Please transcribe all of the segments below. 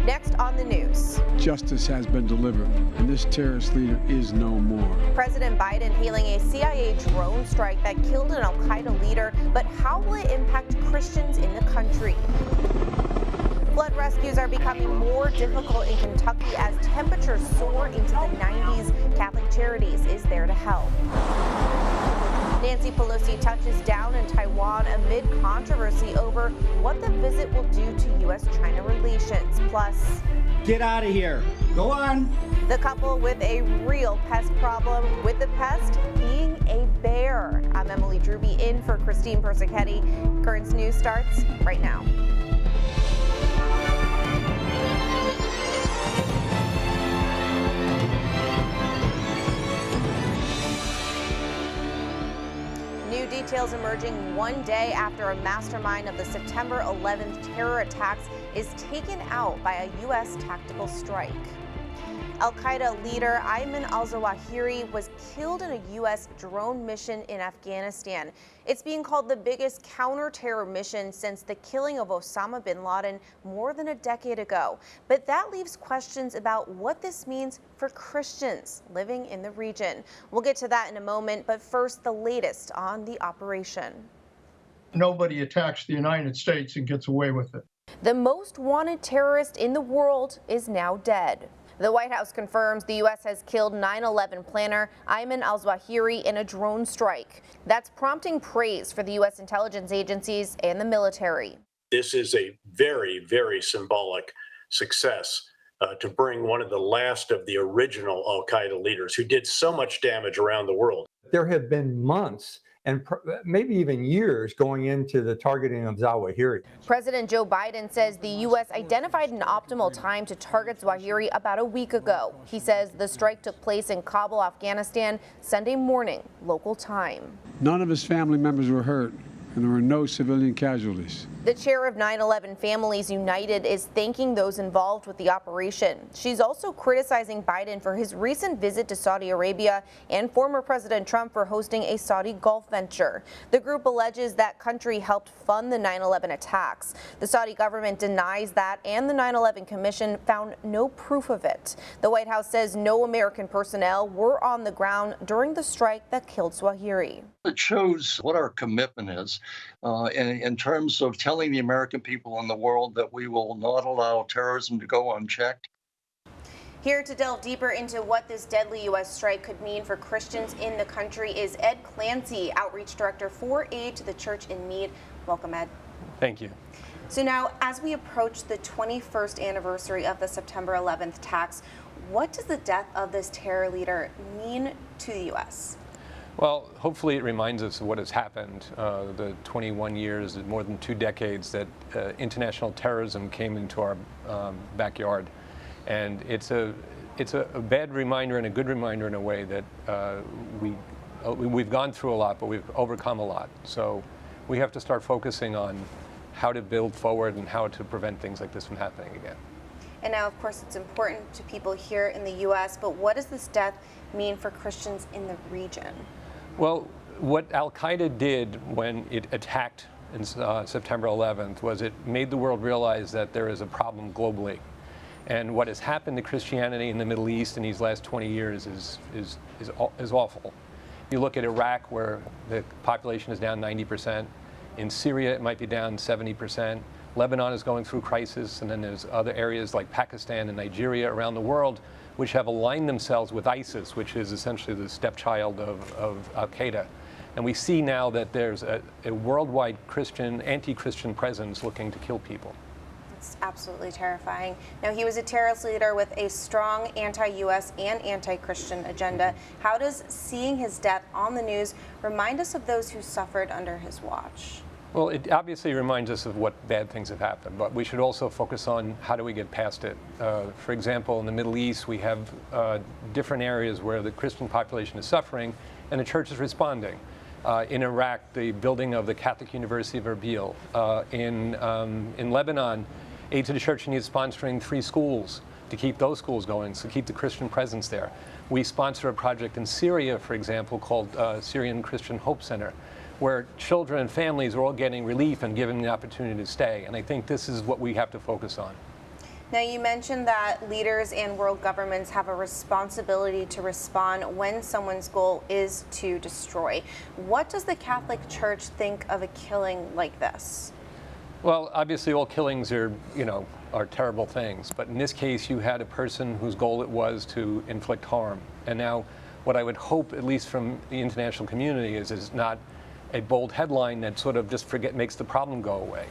Next on the news. Justice has been delivered, and this terrorist leader is no more. President Biden hailing a CIA drone strike that killed an Al-Qaeda leader, but how will it impact Christians in the country? Flood rescues are becoming more difficult in Kentucky as temperatures soar into the 90s. Catholic Charities is there to help. Nancy Pelosi touches down in Taiwan amid controversy over what the visit will do to U.S.-China relations. Plus, get out of here. Go on. The couple with a real pest problem, with the pest being a bear. I'm Emily Drewby in for Christine Persichetti. Currents News starts right now. New details emerging one day after a mastermind of the September 11th terror attacks is taken out by a U.S. tactical strike. Al-Qaeda leader Ayman al-Zawahiri was killed in a U.S. drone mission in Afghanistan. It's being called the biggest counter-terror mission since the killing of Osama bin Laden more than a decade ago. But that leaves questions about what this means for Christians living in the region. We'll get to that in a moment, but first, the latest on the operation. Nobody attacks the United States and gets away with it. The most wanted terrorist in the world is now dead. The White House confirms the U.S. has killed 9/11 planner Ayman al-Zawahiri in a drone strike. That's prompting praise for the U.S. intelligence agencies and the military. This is a very, very symbolic success to bring one of the last of the original al-Qaeda leaders who did so much damage around the world. There have been months and maybe even years going into the targeting of Zawahiri. President Joe Biden says the U.S. identified an optimal time to target Zawahiri about a week ago. He says the strike took place in Kabul, Afghanistan, Sunday morning, local time. None of his family members were hurt, and there were no civilian casualties. The chair of 9/11 Families United is thanking those involved with the operation. She's also criticizing Biden for his recent visit to Saudi Arabia and former President Trump for hosting a Saudi Gulf venture. The group alleges that country helped fund the 9/11 attacks. The Saudi government denies that, and the 9/11 Commission found no proof of it. The White House says no American personnel were on the ground during the strike that killed Zawahiri. It shows what our commitment is in terms of telling the American people and the world that we will not allow terrorism to go unchecked. Here to delve deeper into what this deadly U.S. strike could mean for Christians in the country is Ed Clancy, Outreach Director for Aid to the Church in Need. Welcome, Ed. Thank you. So now, as we approach the 21st anniversary of the September 11th attacks, what does the death of this terror leader mean to the U.S.? Well, hopefully it reminds us of what has happened, the 21 years, more than 2 decades that international terrorism came into our backyard. And it's a bad reminder and a good reminder in a way that we've gone through a lot, but we've overcome a lot. So we have to start focusing on how to build forward and how to prevent things like this from happening again. And now, of course, it's important to people here in the U.S., but what does this death mean for Christians in the region? Well, what Al-Qaeda did when it attacked in September 11th was it made the world realize that there is a problem globally. And what has happened to Christianity in the Middle East in these last 20 years is awful. You look at Iraq, where the population is down 90%. In Syria, it might be down 70%. Lebanon is going through crisis, and then there's other areas like Pakistan and Nigeria around the world which have aligned themselves with ISIS, which is essentially the stepchild of Al-Qaeda. And we see now that there's a worldwide anti-Christian presence looking to kill people. It's absolutely terrifying. Now, he was a terrorist leader with a strong anti-U.S. and anti-Christian agenda. How does seeing his death on the news remind us of those who suffered under his watch? Well, it obviously reminds us of what bad things have happened, but we should also focus on how do we get past it. For example, in the Middle East, we have different areas where the Christian population is suffering, and the church is responding. In Iraq, the building of the Catholic University of Erbil. In Lebanon, Aid to the Church needs sponsoring 3 schools to keep those schools going, so keep the Christian presence there. We sponsor a project in Syria, for example, called Syrian Christian Hope Center, where children and families are all getting relief and given the opportunity to stay. And I think this is what we have to focus on. Now, you mentioned that leaders and world governments have a responsibility to respond when someone's goal is to destroy. What does the Catholic Church think of a killing like this? Well, obviously all killings are terrible things. But in this case, you had a person whose goal it was to inflict harm. And now what I would hope, at least from the international community, is not a bold headline that sort of just makes the problem go away.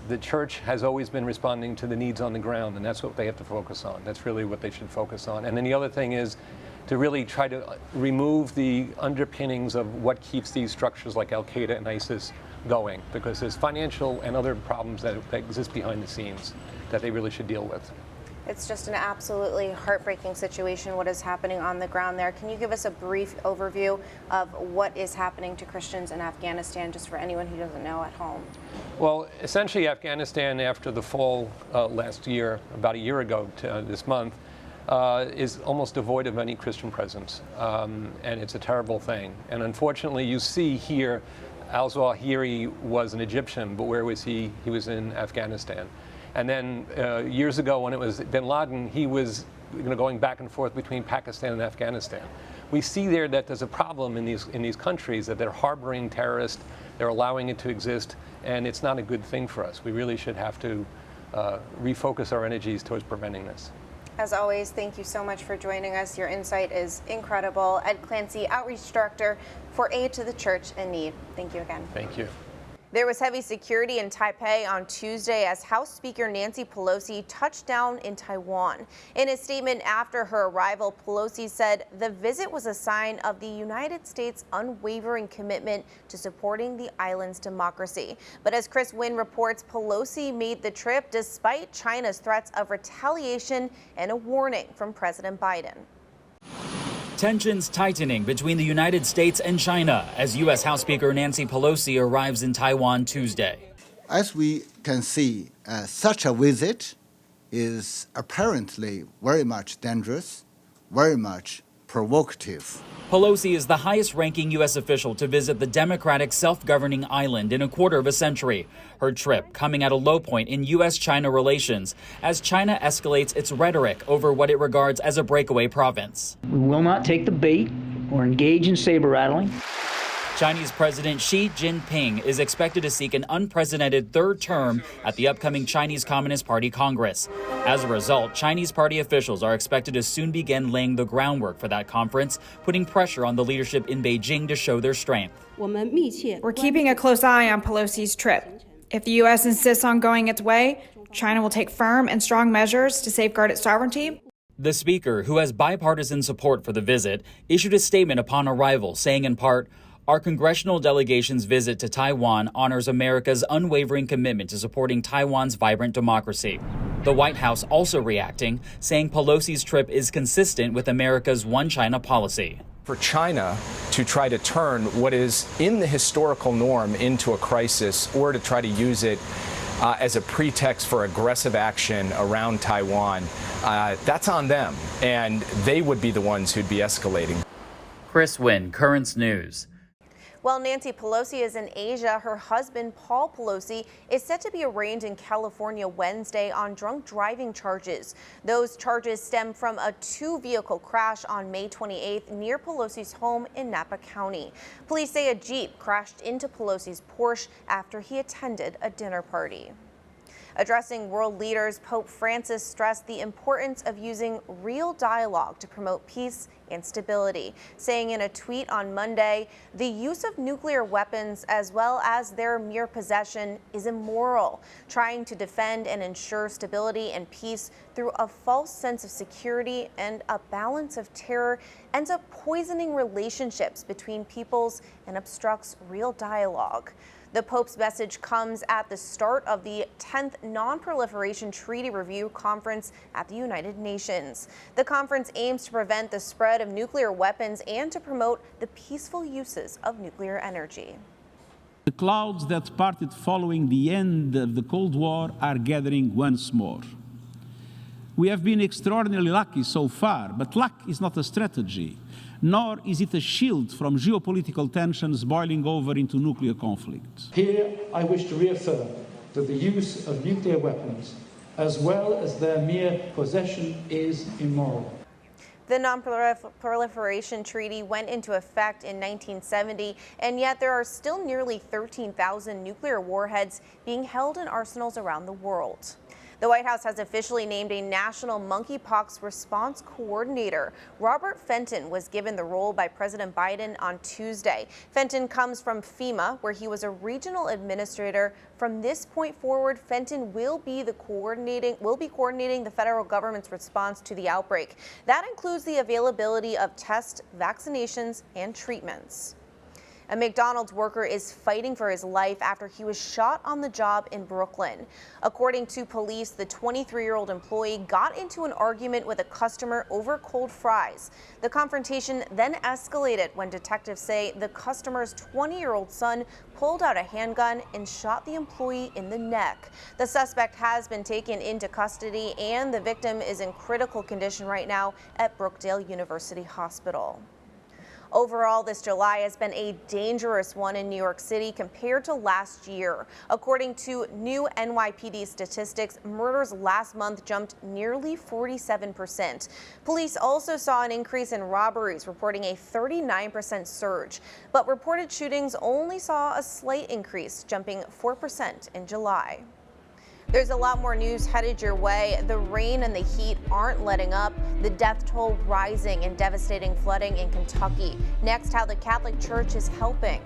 The church has always been responding to the needs on the ground, and that's what they have to focus on. That's really what they should focus on. And then the other thing is to really try to remove the underpinnings of what keeps these structures like Al-Qaeda and ISIS going, because there's financial and other problems that exist behind the scenes that they really should deal with. It's just an absolutely heartbreaking situation, what is happening on the ground there. Can you give us a brief overview of what is happening to Christians in Afghanistan, just for anyone who doesn't know at home? Well, essentially, Afghanistan, after the fall last year, about a year ago this month, is almost devoid of any Christian presence. And it's a terrible thing. And unfortunately, you see here, al-Zawahiri was an Egyptian, but where was he? He was in Afghanistan. And then years ago, when it was bin Laden, he was going back and forth between Pakistan and Afghanistan. We see there that there's a problem in these countries, that they're harboring terrorists, they're allowing it to exist, and it's not a good thing for us. We really should have to refocus our energies towards preventing this. As always, thank you so much for joining us. Your insight is incredible. Ed Clancy, Outreach Director for Aid to the Church in Need. Thank you again. Thank you. There was heavy security in Taipei on Tuesday as House Speaker Nancy Pelosi touched down in Taiwan. In a statement after her arrival, Pelosi said the visit was a sign of the United States' unwavering commitment to supporting the island's democracy. But as Chris Wynn reports, Pelosi made the trip despite China's threats of retaliation and a warning from President Biden. Tensions tightening between the United States and China as U.S. House Speaker Nancy Pelosi arrives in Taiwan Tuesday. As we can see, such a visit is apparently very much dangerous, very much provocative. Pelosi is the highest-ranking U.S. official to visit the democratic self-governing island in a quarter of a century. Her trip coming at a low point in U.S.-China relations as China escalates its rhetoric over what it regards as a breakaway province. We will not take the bait or engage in saber rattling. Chinese President Xi Jinping is expected to seek an unprecedented third term at the upcoming Chinese Communist Party Congress. As a result, Chinese party officials are expected to soon begin laying the groundwork for that conference, putting pressure on the leadership in Beijing to show their strength. We're keeping a close eye on Pelosi's trip. If the U.S. insists on going its way, China will take firm and strong measures to safeguard its sovereignty. The speaker, who has bipartisan support for the visit, issued a statement upon arrival, saying in part, "Our congressional delegation's visit to Taiwan honors America's unwavering commitment to supporting Taiwan's vibrant democracy." The White House also reacting, saying Pelosi's trip is consistent with America's One China policy. For China to try to turn what is in the historical norm into a crisis, or to try to use it as a pretext for aggressive action around Taiwan, that's on them, and they would be the ones who'd be escalating. Chris Wynn, Currents News. While Nancy Pelosi is in Asia, her husband, Paul Pelosi, is set to be arraigned in California Wednesday on drunk driving charges. Those charges stem from a two-vehicle crash on May 28th near Pelosi's home in Napa County. Police say a Jeep crashed into Pelosi's Porsche after he attended a dinner party. Addressing world leaders, Pope Francis stressed the importance of using real dialogue to promote peace and stability, saying in a tweet on Monday, the use of nuclear weapons as well as their mere possession is immoral. Trying to defend and ensure stability and peace through a false sense of security and a balance of terror ends up poisoning relationships between peoples and obstructs real dialogue. The Pope's message comes at the start of the 10th Non-Proliferation Treaty Review Conference at the United Nations. The conference aims to prevent the spread of nuclear weapons and to promote the peaceful uses of nuclear energy. The clouds that parted following the end of the Cold War are gathering once more. We have been extraordinarily lucky so far, but luck is not a strategy, nor is it a shield from geopolitical tensions boiling over into nuclear conflict. Here, I wish to reaffirm that the use of nuclear weapons as well as their mere possession is immoral. The Non-Proliferation Treaty went into effect in 1970, and yet there are still nearly 13,000 nuclear warheads being held in arsenals around the world. The White House has officially named a national monkeypox response coordinator. Robert Fenton was given the role by President Biden on Tuesday. Fenton comes from FEMA, where he was a regional administrator. From this point forward, Fenton will be coordinating the federal government's response to the outbreak. That includes the availability of tests, vaccinations, and treatments. A McDonald's worker is fighting for his life after he was shot on the job in Brooklyn. According to police, the 23-year-old employee got into an argument with a customer over cold fries. The confrontation then escalated when detectives say the customer's 20-year-old son pulled out a handgun and shot the employee in the neck. The suspect has been taken into custody, and the victim is in critical condition right now at Brookdale University Hospital. Overall, this July has been a dangerous one in New York City compared to last year. According to new NYPD statistics, murders last month jumped nearly 47%. Police also saw an increase in robberies, reporting a 39% surge. But reported shootings only saw a slight increase, jumping 4% in July. There's a lot more news headed your way. The rain and the heat aren't letting up. The death toll rising and devastating flooding in Kentucky. Next, how the Catholic Church is helping.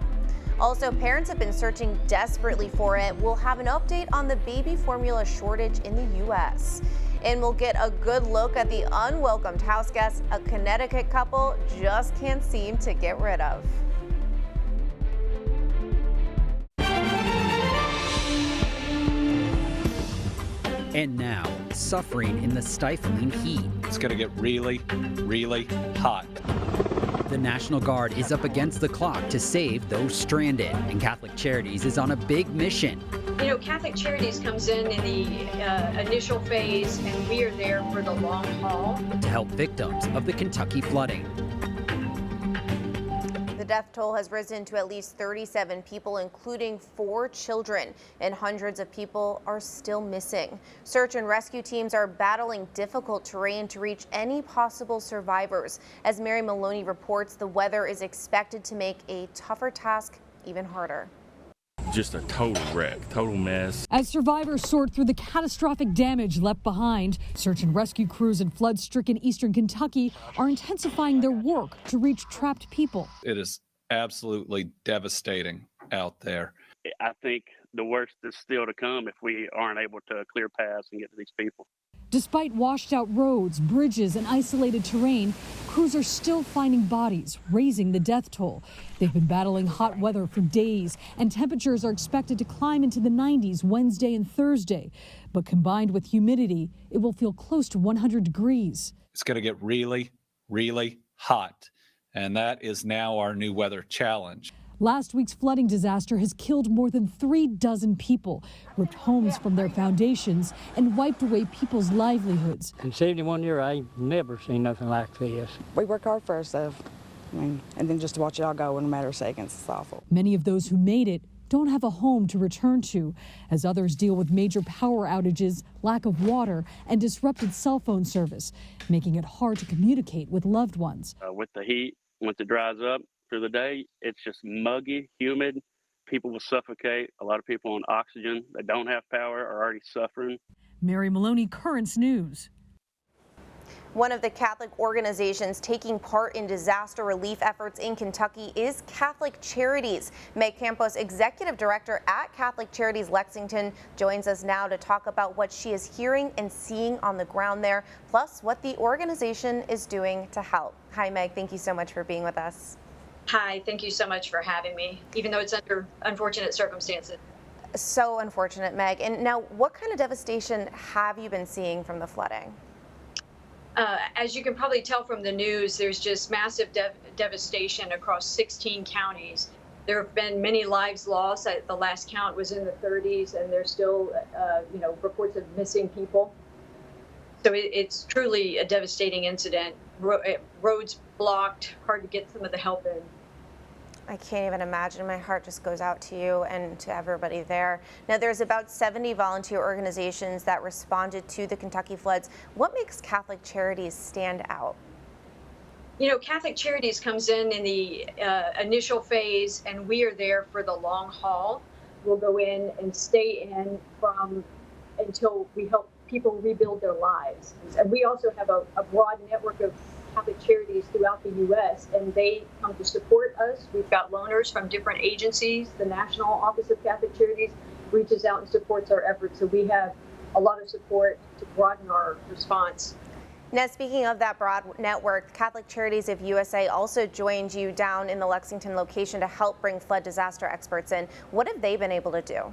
Also, parents have been searching desperately for it. We'll have an update on the baby formula shortage in the U.S. And we'll get a good look at the unwelcomed house guests a Connecticut couple just can't seem to get rid of. And now, suffering in the stifling heat. It's going to get really, really hot. The National Guard is up against the clock to save those stranded, and Catholic Charities is on a big mission. You know, Catholic Charities comes in the initial phase, and we are there for the long haul. To help victims of the Kentucky flooding. The death toll has risen to at least 37 people, including 4 children, and hundreds of people are still missing. Search and rescue teams are battling difficult terrain to reach any possible survivors. As Mary Maloney reports, the weather is expected to make a tougher task even harder. Just a total wreck, total mess. As survivors sort through the catastrophic damage left behind, search and rescue crews in flood-stricken eastern Kentucky are intensifying their work to reach trapped people. It is absolutely devastating out there. I think the worst is still to come if we aren't able to clear paths and get to these people. Despite washed out roads, bridges, and isolated terrain, crews are still finding bodies, raising the death toll. They've been battling hot weather for days, and temperatures are expected to climb into the 90s Wednesday and Thursday. But combined with humidity, it will feel close to 100 degrees. It's going to get really, really hot, and that is now our new weather challenge. Last week's flooding disaster has killed more than 36 people, ripped homes from their foundations, and wiped away people's livelihoods. In 71 years, I ain't never seen nothing like this. We work hard for ourselves, and then just to watch it all go in a matter of seconds, it's awful. Many of those who made it don't have a home to return to, as others deal with major power outages, lack of water, and disrupted cell phone service, making it hard to communicate with loved ones. With the heat, once it dries up, through the day, it's just muggy, humid. People will suffocate. A lot of people on oxygen that don't have power are already suffering. Mary Maloney, Currents News. One of the Catholic organizations taking part in disaster relief efforts in Kentucky is Catholic Charities. Meg Campos, Executive Director at Catholic Charities Lexington, joins us now to talk about what she is hearing and seeing on the ground there, plus what the organization is doing to help. Hi, Meg. Thank you so much for being with us. Hi, thank you so much for having me, even though it's under unfortunate circumstances. So unfortunate, Meg. And now, what kind of devastation have you been seeing from the flooding? As you can probably tell from the news, there's just massive devastation across 16 counties. There have been many lives lost. The last count was in the 30s, and there's still, reports of missing people. So it's truly a devastating incident. Roads blocked, hard to get some of the help in. I can't even imagine. My heart just goes out to you and to everybody there. Now, there's about 70 volunteer organizations that responded to the Kentucky floods. What makes Catholic Charities stand out? You know, Catholic Charities comes in the initial phase, and we are there for the long haul. We'll go in and stay in until we help people rebuild their lives. And we also have a broad network of Catholic Charities throughout the U.S., and they come to support us. We've got loaners from different agencies. The National Office of Catholic Charities reaches out and supports our efforts. So we have a lot of support to broaden our response. Now, speaking of that broad network, Catholic Charities of USA also joined you down in the Lexington location to help bring flood disaster experts in. What have they been able to do?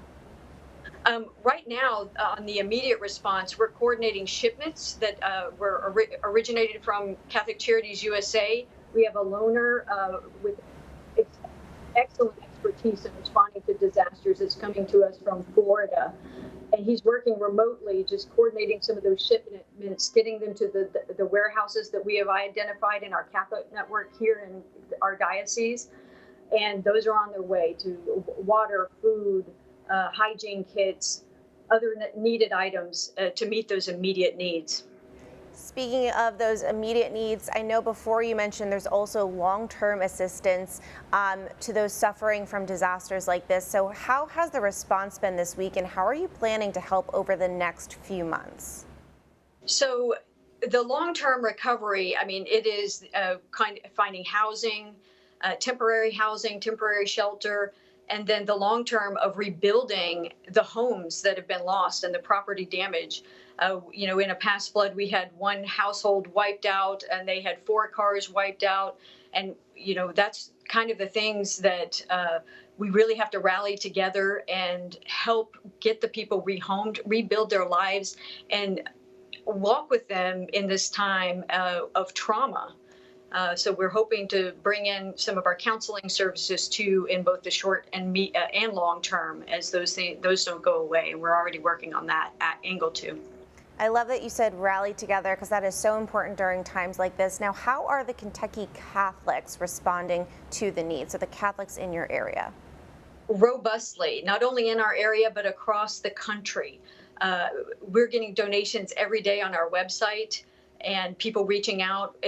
Right now, on the immediate response, we're coordinating shipments that were originated from Catholic Charities USA. We have a loaner with excellent expertise in responding to disasters that's coming to us from Florida. And he's working remotely, just coordinating some of those shipments, getting them to the warehouses that we have identified in our Catholic network here in our diocese. And those are on their way to water, food, hygiene kits, other needed items to meet those immediate needs. Speaking of those immediate needs, I know before you mentioned there's also long-term assistance to those suffering from disasters like this. So how has the response been this week, and how are you planning to help over the next few months? So the long-term recovery, I mean, it is kind of finding housing, temporary shelter, and then the long term of rebuilding the homes that have been lost and the property damage. You know, in a past flood, we had one household wiped out and they had 4 cars wiped out. And, you know, that's kind of the things that we really have to rally together and help get the people rehomed, rebuild their lives, and walk with them in this time of trauma. So we're hoping to bring in some of our counseling services too, in both the short and long term, as those don't go away. And we're already working on that angle too. I love that you said rally together, because that is so important during times like this. Now, how are the Kentucky Catholics responding to the needs of the Catholics in your area? Robustly, not only in our area, but across the country. We're getting donations every day on our website, and people reaching out,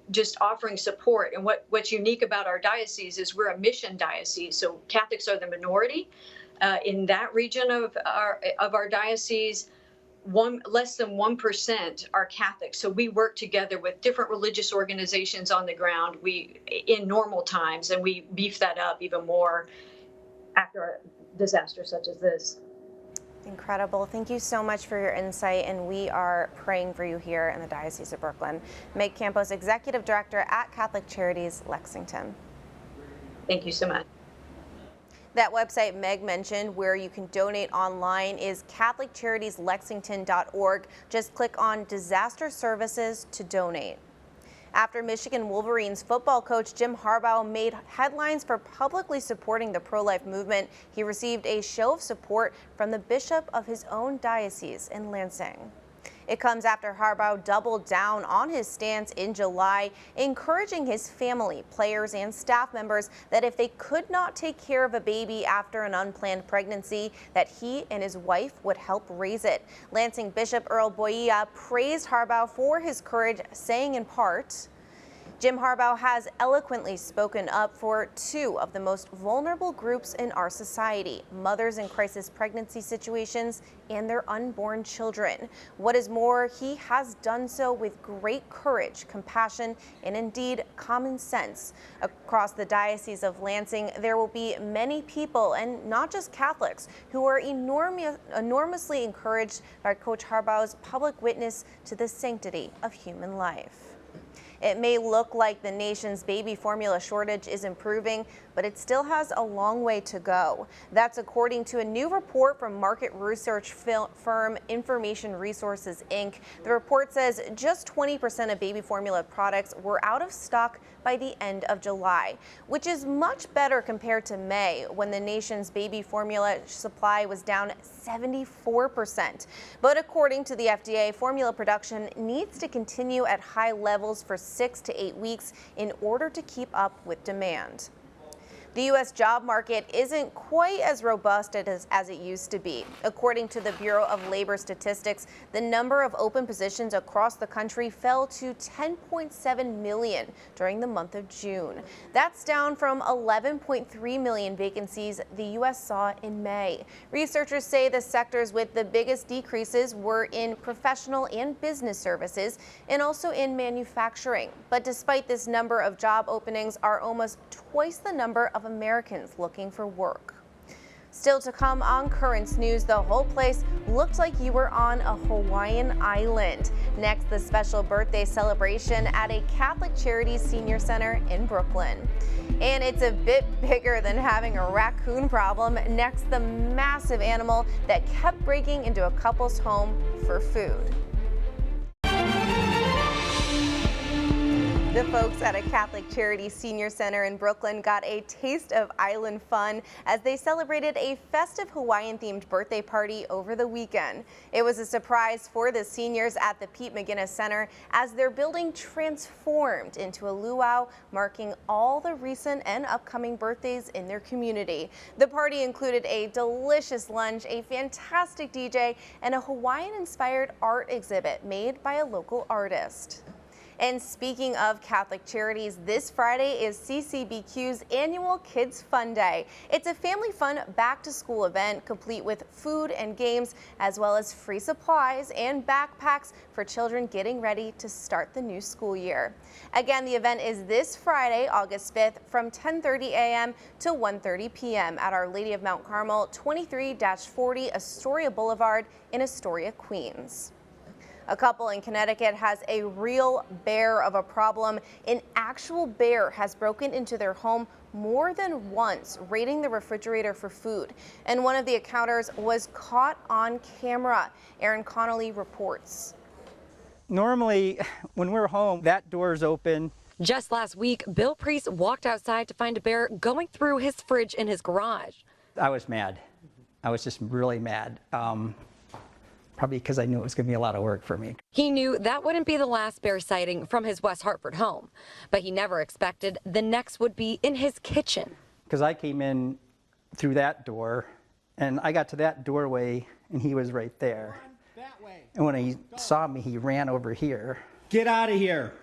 just offering support. And what's unique about our diocese is we're a mission diocese, so Catholics are the minority in that region of our diocese. Less than 1% are Catholic. So we work together with different religious organizations on the ground in normal times, and we beef that up even more after a disaster such as this. Incredible. Thank you so much for your insight, and we are praying for you here in the Diocese of Brooklyn. Meg Campos, Executive Director at Catholic Charities, Lexington. Thank you so much. That website Meg mentioned, where you can donate online, is catholiccharitieslexington.org. Just click on Disaster Services to donate. After Michigan Wolverines football coach Jim Harbaugh made headlines for publicly supporting the pro-life movement, he received a show of support from the bishop of his own diocese in Lansing. It comes after Harbaugh doubled down on his stance in July, encouraging his family, players, and staff members that if they could not take care of a baby after an unplanned pregnancy, that he and his wife would help raise it. Lansing Bishop Earl Boia praised Harbaugh for his courage, saying in part, Jim Harbaugh has eloquently spoken up for 2 of the most vulnerable groups in our society, mothers in crisis pregnancy situations and their unborn children. What is more, he has done so with great courage, compassion, and indeed common sense. Across the Diocese of Lansing, there will be many people, and not just Catholics, who are enormously encouraged by Coach Harbaugh's public witness to the sanctity of human life. It may look like the nation's baby formula shortage is improving, but it still has a long way to go. That's according to a new report from market research firm Information Resources, Inc. The report says just 20% of baby formula products were out of stock by the end of July, which is much better compared to May, when the nation's baby formula supply was down 74%. But according to the FDA, formula production needs to continue at high levels for 6 to 8 weeks in order to keep up with demand. The U.S. job market isn't quite as robust as it used to be. According to the Bureau of Labor Statistics, the number of open positions across the country fell to 10.7 million during the month of June. That's down from 11.3 million vacancies the U.S. saw in May. Researchers say the sectors with the biggest decreases were in professional and business services and also in manufacturing. But despite this number of job openings are almost twice the number of Americans looking for work. Still to come on Currents News, the whole place looked like you were on a Hawaiian island. Next, the special birthday celebration at a Catholic Charities Senior Center in Brooklyn. And it's a bit bigger than having a raccoon problem. Next, the massive animal that kept breaking into a couple's home for food. The folks at a Catholic Charities Senior Center in Brooklyn got a taste of island fun as they celebrated a festive Hawaiian-themed birthday party over the weekend. It was a surprise for the seniors at the Pete McGinnis Center as their building transformed into a luau, marking all the recent and upcoming birthdays in their community. The party included a delicious lunch, a fantastic DJ, and a Hawaiian-inspired art exhibit made by a local artist. And speaking of Catholic Charities, this Friday is CCBQ's annual Kids Fun Day. It's a family fun back-to-school event complete with food and games, as well as free supplies and backpacks for children getting ready to start the new school year. Again, the event is this Friday, August 5th, from 10:30 a.m. to 1:30 p.m. at Our Lady of Mount Carmel, 23-40 Astoria Boulevard in Astoria, Queens. A couple in Connecticut has a real bear of a problem. An actual bear has broken into their home more than once, raiding the refrigerator for food. And one of the encounters was caught on camera. Aaron Connolly reports. Normally, when we're home, that door's open. Just last week, Bill Priest walked outside to find a bear going through his fridge in his garage. I was mad. I was just really mad. Probably because I knew it was going to be a lot of work for me. He knew that wouldn't be the last bear sighting from his West Hartford home, but he never expected the next would be in his kitchen. Because I came in through that door, and I got to that doorway, and he was right there. That way. And when he saw me, he ran over here. Get out of here.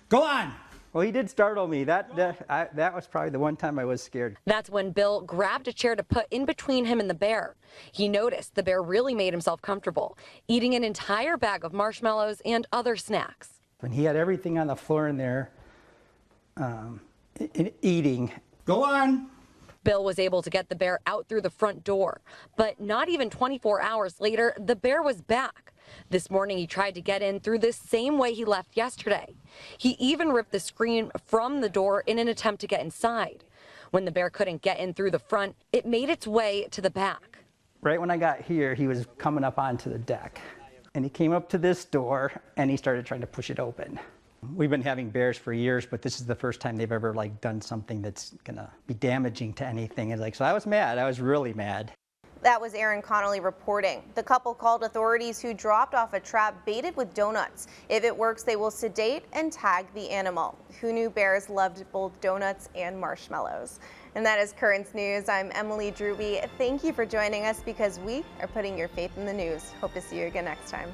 Go on. Well, he did startle me. That was probably the one time I was scared. That's when Bill grabbed a chair to put in between him and the bear. He noticed the bear really made himself comfortable, eating an entire bag of marshmallows and other snacks. When he had everything on the floor in there, eating. Go on. Bill was able to get the bear out through the front door, but not even 24 hours later, the bear was back. This morning, he tried to get in through the same way he left yesterday. He even ripped the screen from the door in an attempt to get inside. When the bear couldn't get in through the front, it made its way to the back. Right when I got here, he was coming up onto the deck. And he came up to this door, and he started trying to push it open. We've been having bears for years, but this is the first time they've ever done something that's gonna be damaging to anything. And so I was mad. I was really mad. That was Aaron Connolly reporting. The couple called authorities who dropped off a trap baited with donuts. If it works, they will sedate and tag the animal. Who knew bears loved both donuts and marshmallows? And that is Currents News. I'm Emily Druby. Thank you for joining us because we are putting your faith in the news. Hope to see you again next time.